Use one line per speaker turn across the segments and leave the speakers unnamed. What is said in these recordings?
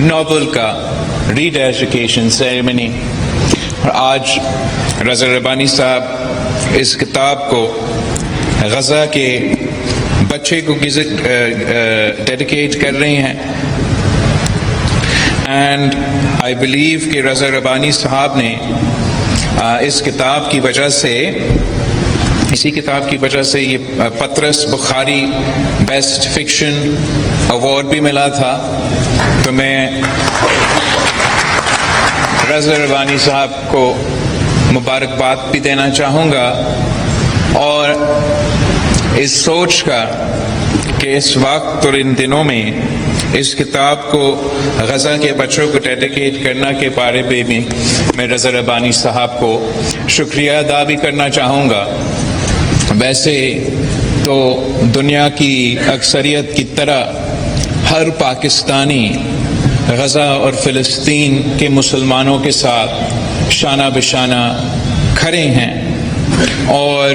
Novel کا ری dedication ceremony, اور آج رضا ربانی صاحب اس کتاب کو غزہ کے بچے کو ڈیڈیکیٹ کر رہے ہیں. اینڈ آئی بلیو کہ رضا ربانی صاحب نے اس کتاب کی وجہ سے، اسی کتاب کی وجہ سے یہ پطرس بخاری بیسٹ فکشن ایوارڈ بھی ملا تھا. تو میں رضا ربانی صاحب کو مبارکباد بھی دینا چاہوں گا، اور اس سوچ کا کہ اس وقت اور ان دنوں میں اس کتاب کو غزہ کے بچوں کو ڈیڈیکیٹ کرنا کے بارے میں بھی میں رضا ربانی صاحب کو شکریہ ادا بھی کرنا چاہوں گا. ویسے تو دنیا کی اکثریت کی طرح ہر پاکستانی غزہ اور فلسطین کے مسلمانوں کے ساتھ شانہ بشانہ کھڑے ہیں، اور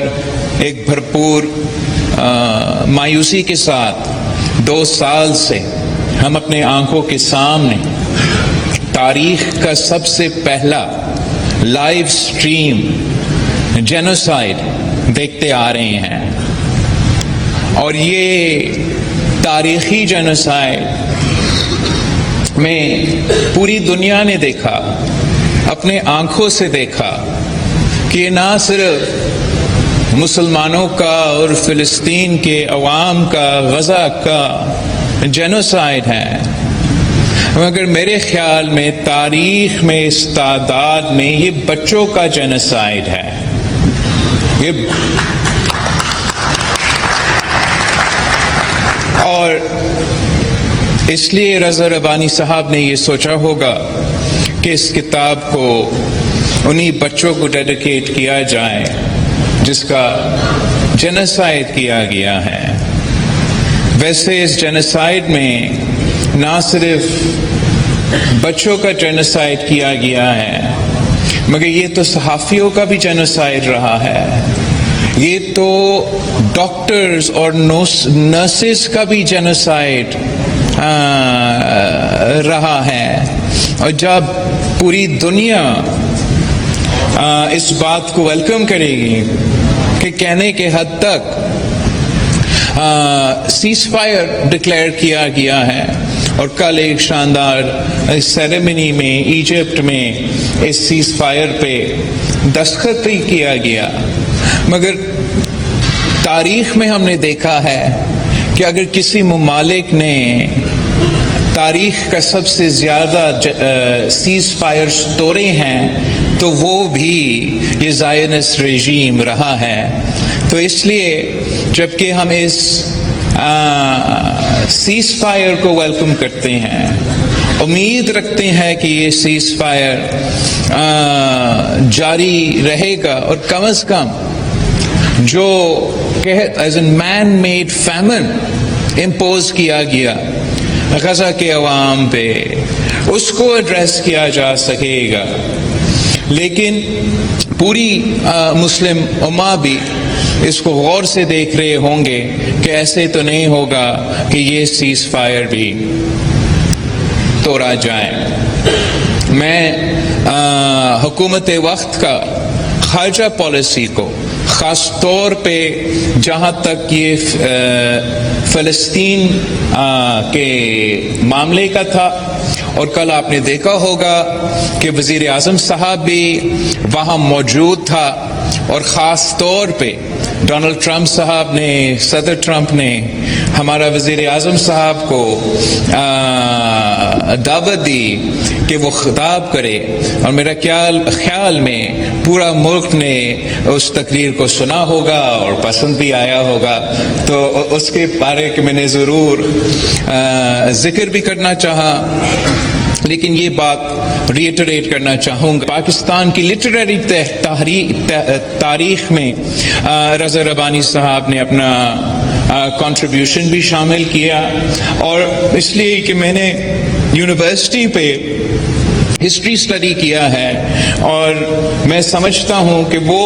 ایک بھرپور مایوسی کے ساتھ 2 سال سے ہم اپنے آنکھوں کے سامنے تاریخ کا سب سے پہلا لائیو سٹریم جینوسائیڈ دیکھتے آ رہے ہیں. اور یہ تاریخی جینوسائیڈ میں پوری دنیا نے دیکھا، اپنے آنکھوں سے دیکھا کہ یہ نہ صرف مسلمانوں کا اور فلسطین کے عوام کا، غزہ کا جینوسائیڈ ہے، مگر میرے خیال میں تاریخ میں اس تعداد میں یہ بچوں کا جینوسائیڈ ہے. اور اس لیے رضا ربانی صاحب نے یہ سوچا ہوگا کہ اس کتاب کو انہی بچوں کو ڈیڈیکیٹ کیا جائے جس کا جینوسائیڈ کیا گیا ہے. ویسے اس جینوسائیڈ میں نہ صرف بچوں کا جینوسائیڈ کیا گیا ہے، مگر یہ تو صحافیوں کا بھی جینوسائیڈ رہا ہے، یہ تو ڈاکٹرز اور نرسز کا بھی جینوسائیڈ رہا ہے. اور جب پوری دنیا اس بات کو ویلکم کرے گی کہ کہنے کے حد تک سیز فائر ڈکلیئر کیا گیا ہے، اور کل ایک شاندار سیریمنی میں ایجپٹ میں اس سیز فائر پہ دستخط بھی کیا گیا، مگر تاریخ میں ہم نے دیکھا ہے کہ اگر کسی ممالک نے تاریخ کا سب سے زیادہ سیز فائرز توڑے ہیں تو وہ بھی یہ زائنسٹ رژیم رہا ہے. تو اس لیے جبکہ ہم اس سیز فائر کو ویلکم کرتے ہیں، امید رکھتے ہیں کہ یہ سیز فائر جاری رہے گا، اور کم از کم جو as an man made فیمن impose کیا گیا غزہ کے عوام پہ، اس کو ایڈریس کیا جا سکے گا. لیکن پوری مسلم امہ بھی اس کو غور سے دیکھ رہے ہوں گے کہ ایسے تو نہیں ہوگا کہ یہ سیز فائر بھی توڑا جائے. میں حکومت وقت کا خارجہ پالیسی کو خاص طور پہ جہاں تک یہ فلسطین کے معاملے کا تھا، اور کل آپ نے دیکھا ہوگا کہ وزیر اعظم صاحب بھی وہاں موجود تھا، اور خاص طور پہ ڈونلڈ ٹرمپ صاحب نے، صدر ٹرمپ نے ہمارا وزیر اعظم صاحب کو دعوت دی کہ وہ خطاب کرے، اور میرا خیال میں پورا ملک نے اس تقریر کو سنا ہوگا اور پسند بھی آیا ہوگا. تو اس کے بارے میں نے ضرور ذکر بھی کرنا چاہا، لیکن یہ بات ریٹریٹ کرنا چاہوں گا. پاکستان کی لٹریری تاریخ میں رضا ربانی صاحب نے اپنا کنٹریبیوشن بھی شامل کیا، اور اس لیے کہ میں نے یونیورسٹی پہ ہسٹری اسٹڈی کیا ہے، اور میں سمجھتا ہوں کہ وہ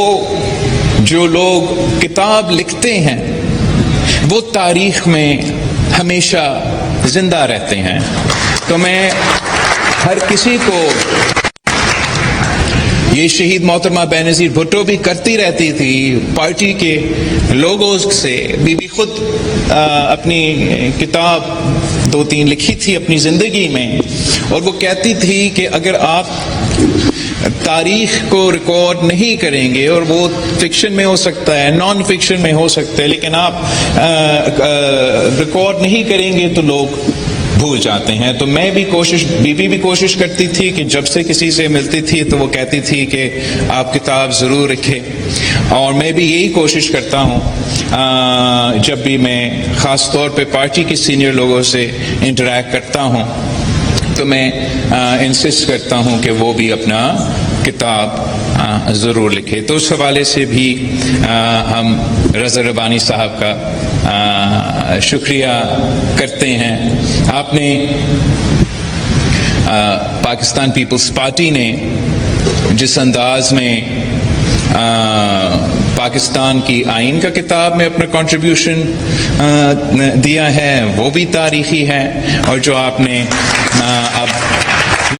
جو لوگ کتاب لکھتے ہیں وہ تاریخ میں ہمیشہ زندہ رہتے ہیں. تو میں ہر کسی کو یہ شہید محترمہ بینظیر بھٹو بھی کرتی رہتی تھی پارٹی کے لوگوں سے. بی بی خود اپنی کتاب 2-3 لکھی تھی اپنی زندگی میں, اور وہ کہتی تھی کہ اگر آپ تاریخ کو ریکارڈ نہیں کریں گے, اور وہ فکشن میں ہو سکتا ہے, نان فکشن میں ہو سکتا ہے, لیکن آپ ریکارڈ نہیں کریں گے تو لوگ بھول جاتے ہیں. تو میں بھی بیوی بھی کوشش کرتی تھی کہ جب سے کسی سے ملتی تھی تو وہ کہتی تھی کہ آپ کتاب ضرور رکھیں, اور میں بھی یہی کوشش کرتا ہوں جب بھی میں خاص طور پہ پارٹی کے سینئر لوگوں سے انٹریکٹ کرتا ہوں تو میں انسسٹ کرتا ہوں کہ وہ بھی اپنا کتاب ضرور لکھے. تو اس حوالے سے بھی ہم رضا ربانی صاحب کا شکریہ کرتے ہیں. آپ نے پاکستان پیپلز پارٹی نے جس انداز میں پاکستان کی آئین کا کتاب میں اپنا کنٹریبیوشن دیا ہے وہ بھی تاریخی ہے, اور جو آپ نے اب